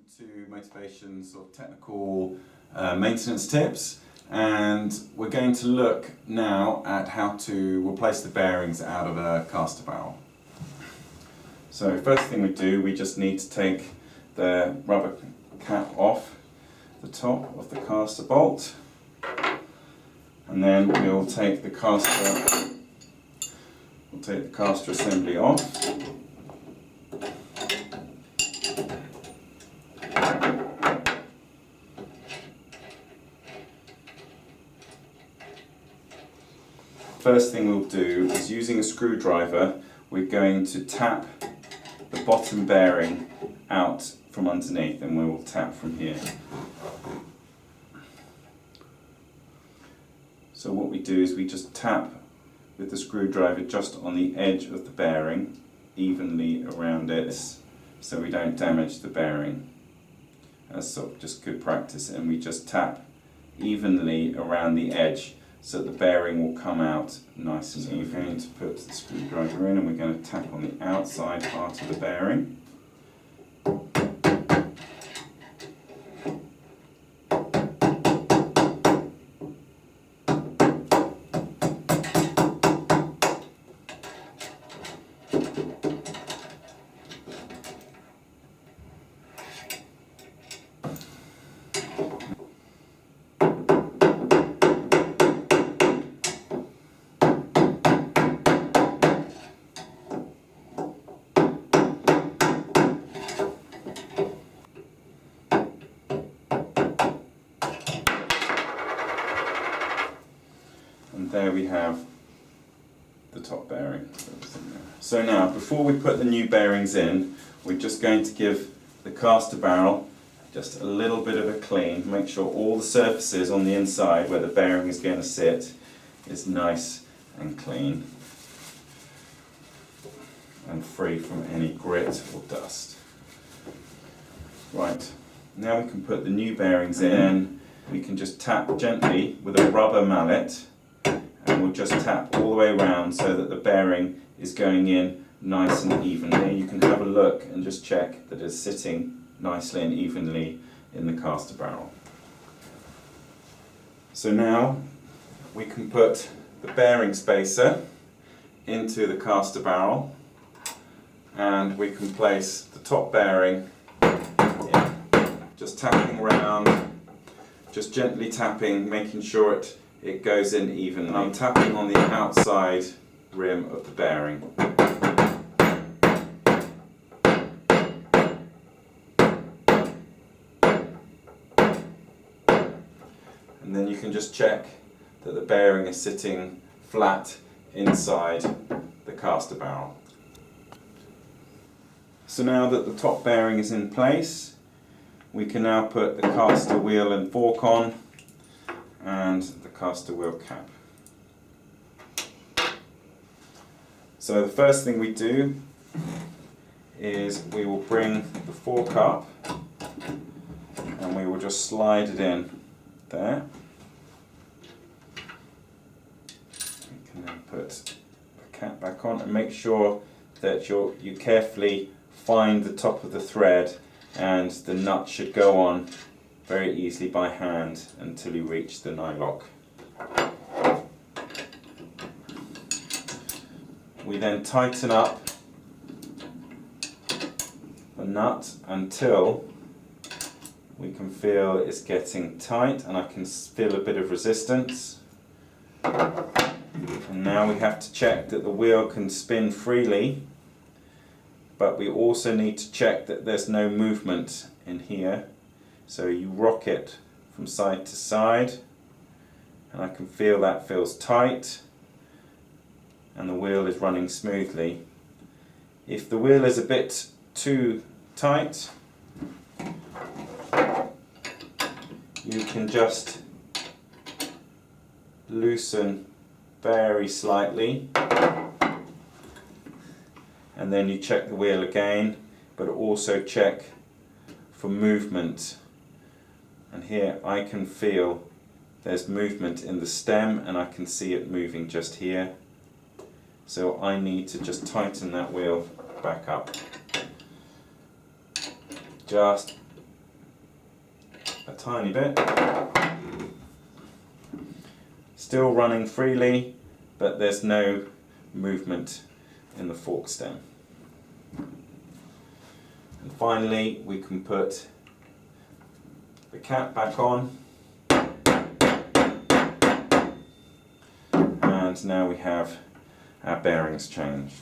to Motivation's sort of technical maintenance tips, and we're going to look now at how to replace the bearings out of a caster barrel. So first thing we do, we just need to take the rubber cap off the top of the caster bolt, and then we'll take the caster assembly off. First thing we'll do is, using a screwdriver, we're going to tap the bottom bearing out from underneath, and we will tap from here. So what we do is we just tap with the screwdriver just on the edge of the bearing, evenly around it, so we don't damage the bearing. That's sort of just good practice, and we just tap evenly around the edge so that the bearing will come out nice and even. We're going to put the screwdriver in, and we're going to tap on the outside part of the bearing. And there we have the top bearing. So now, before we put the new bearings in, we're just going to give the caster barrel just a little bit of a clean. Make sure all the surfaces on the inside where the bearing is going to sit is nice and clean and free from any grit or dust. Right, now we can put the new bearings in. We can just tap gently with a rubber mallet, and we'll just tap all the way around so that the bearing is going in nice and evenly. You can have a look and just check that it's sitting nicely and evenly in the caster barrel. So now we can put the bearing spacer into the caster barrel, and we can place the top bearing in. Just tapping around, just gently tapping, making sure it goes in evenly. I'm tapping on the outside rim of the bearing. And then you can just check that the bearing is sitting flat inside the caster barrel. So now that the top bearing is in place, we can now put the caster wheel and fork on, and the caster wheel cap. So the first thing we do is we will bring the fork up, and we will just slide it in there. We can then put the cap back on, and make sure that you carefully find the top of the thread, and the nut should go on very easily by hand until you reach the nylock. We then tighten up the nut until we can feel it's getting tight, and I can feel a bit of resistance. And now we have to check that the wheel can spin freely, but we also need to check that there's no movement in here. So you rock it from side to side, and I can feel that feels tight, and the wheel is running smoothly. If the wheel is a bit too tight, you can just loosen very slightly, and then you check the wheel again, but also check for movement. And here I can feel there's movement in the stem, and I can see it moving just here. So I need to just tighten that wheel back up. Just a tiny bit. Still running freely, but there's no movement in the fork stem. And finally, we can put the cap back on, and now we have our bearings changed.